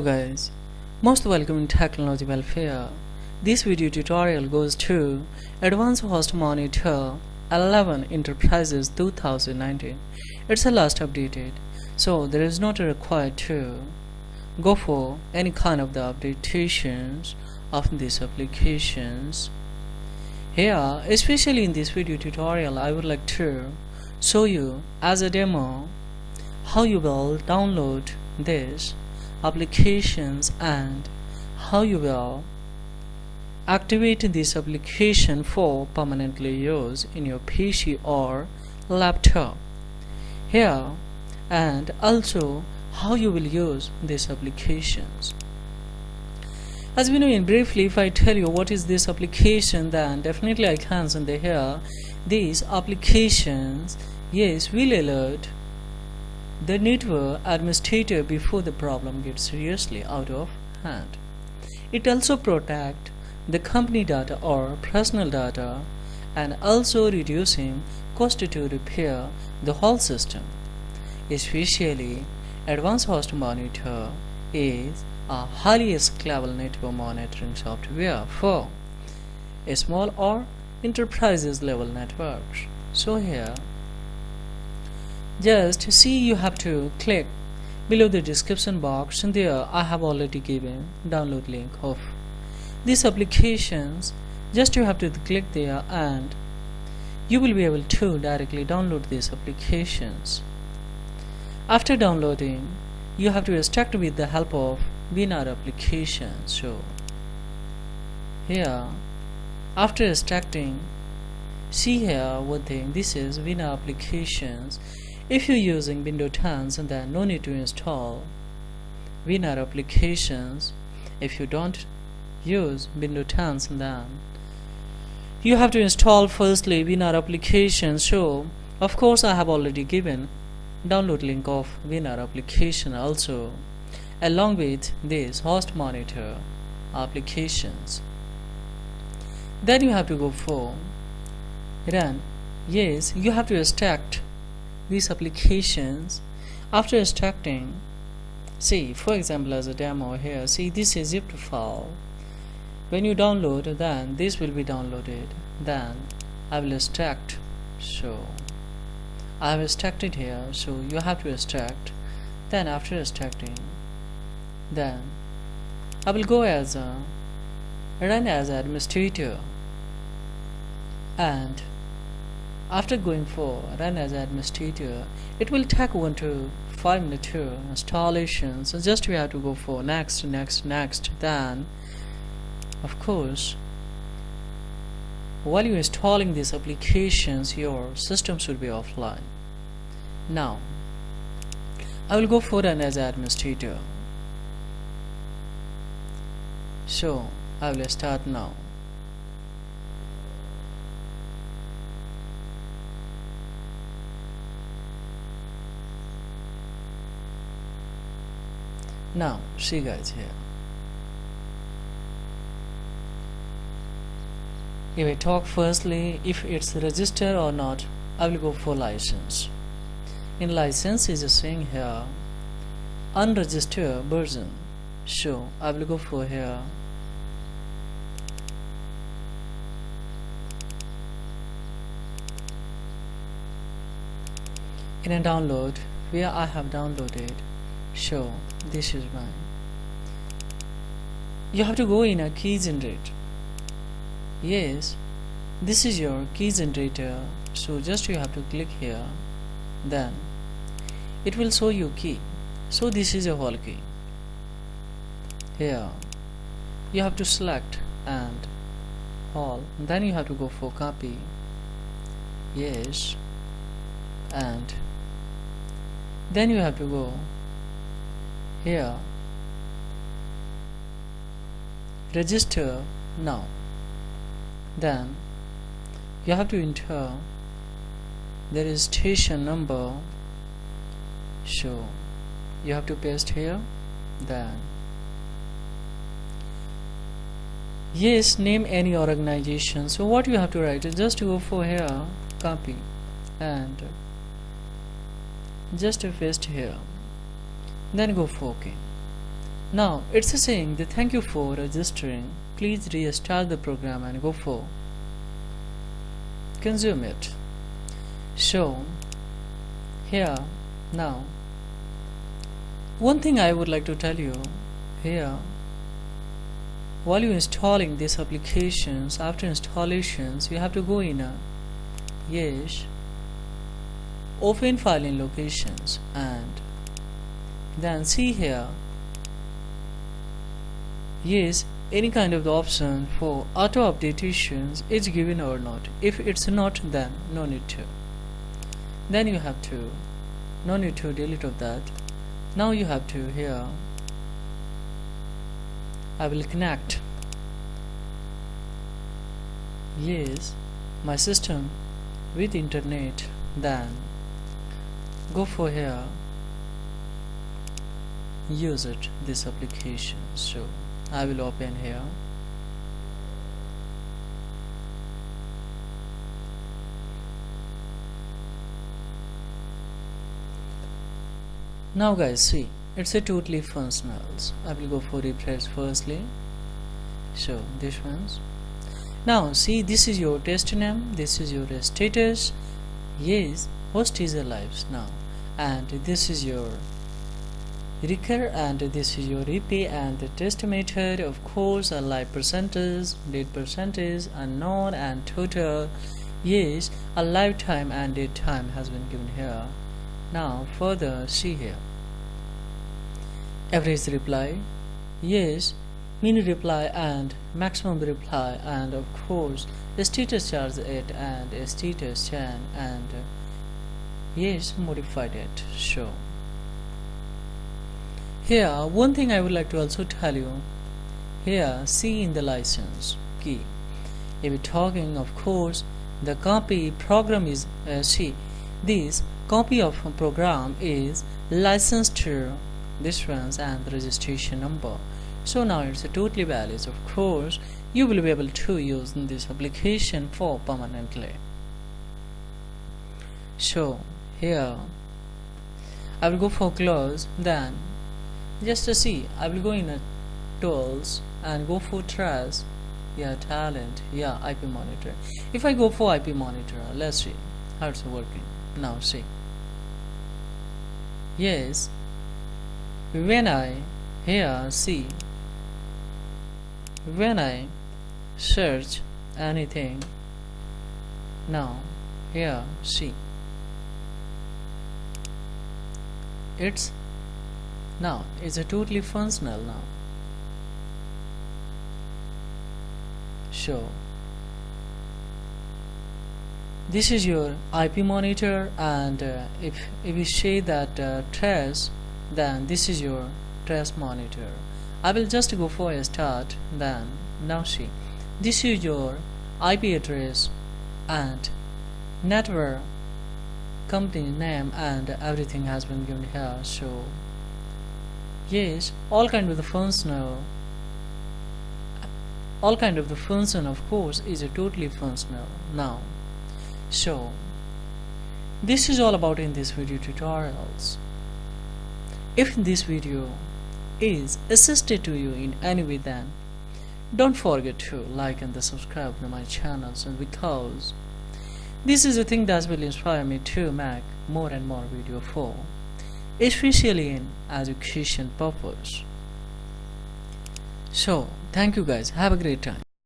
Guys, most welcome in Technology Welfare. This video tutorial goes to Advanced.Host.Monitor.11.Enterprises 2019. It's the last updated, so there is not required to go for any kind of the updations of these applications. Here, especially in this video tutorial, I would like to show you as a demo how you will download this applications and how you will activate this application for permanently use in your PC or laptop here, and also how you will use these applications. As we know, in briefly, if I tell you what is this application, then definitely I can send here these applications will alert the network administrator before the problem gets seriously out of hand. It also protects the company data or personal data and also reducing cost to repair the whole system. Especially Advanced.Host.Monitor is a highly scalable network monitoring software for small or enterprises level networks. So here, just see, you have to click below the description box, and there I have already given download link of these applications. Just you have to click there and you will be able to directly download these applications. After downloading, you have to extract with the help of WinR application. So here, after extracting, see here one thing, this is WinR applications. If you're using Windows 10, then no need to install WinR applications. If you don't use Windows 10, then you have to install firstly WinR application. So of course I have already given download link of WinR application also along with this host monitor applications. Then you have to go for run. Yes, you have to extract these applications. After extracting, see, for example, as a demo here, see, this is zip file. When you download, then this will be downloaded. Then I will extract. So I have extracted here, so you have to extract. Then after extracting, then I will go as a run as administrator, and after going for run as administrator, it will take 1 to 5 minutes to installation. So just we have to go for next. Then of course, while you're installing these applications, your system should be offline. Now I will go for run as administrator. So I will start now. Now see guys, here if I talk firstly if it's registered or not, I will go for license. In license is saying here unregistered version, so I will go for here in a download where I have downloaded. So this is mine. You have to go in a key generator. Yes, this is your key generator. So just you have to click here, then it will show you key. So this is a whole key. Here you have to select and all, then you have to go for copy. Yes, and then you have to go here register now. Then you have to enter the registration number, so you have to paste here. Then yes, name any organization. So what you have to write is just go for here copy and just paste here, then go for OK. Now it's saying the thank you for registering, please restart the program and go for consume it. So here now one thing I would like to tell you here, while you're installing these applications, after installations you have to go in a open file in locations and then see here any kind of the option for auto updations is given or not. If it's not, then no need to, then you have to no need to delete of that. Now you have to here I will connect my system with internet, then go for here use it this application. So I will open here. Now guys, see, it's a totally functional. I will go for refresh firstly. So this one's now see, this is your test name, this is your status, host is alive now, and this is your recur, and this is your repeat, and the test method of course a live percentage, date percentage, unknown, and total. A lifetime and date time has been given here. Now further see here average reply, min reply and maximum reply, and of course the status charge 8 and a status 10, and modified it. So here one thing I would like to also tell you here, see in the license key, if we're talking of course the copy program is this copy of a program is licensed to this one's and the registration number. So now it's a totally valid. Of course you will be able to use this application for permanently. So here I will go for close, then just to see I will go in a tools and go for trace, talent, IP monitor. If I go for IP monitor, let's see how it's working. Now see, when I here see, when I search anything, now here see, it's a totally functional now. So this is your IP monitor, and if you say that trace, then this is your trace monitor. I will just go for a start, then now see, this is your IP address and network company name, and everything has been given here. So all kind of the functional, of course is a totally functional now. So this is all about in this video tutorials. If this video is assisted to you in any way, then don't forget to like and subscribe to my channels, and because this is a thing that will inspire me to make more and more video for, especially in education purpose. So thank you guys, have a great time.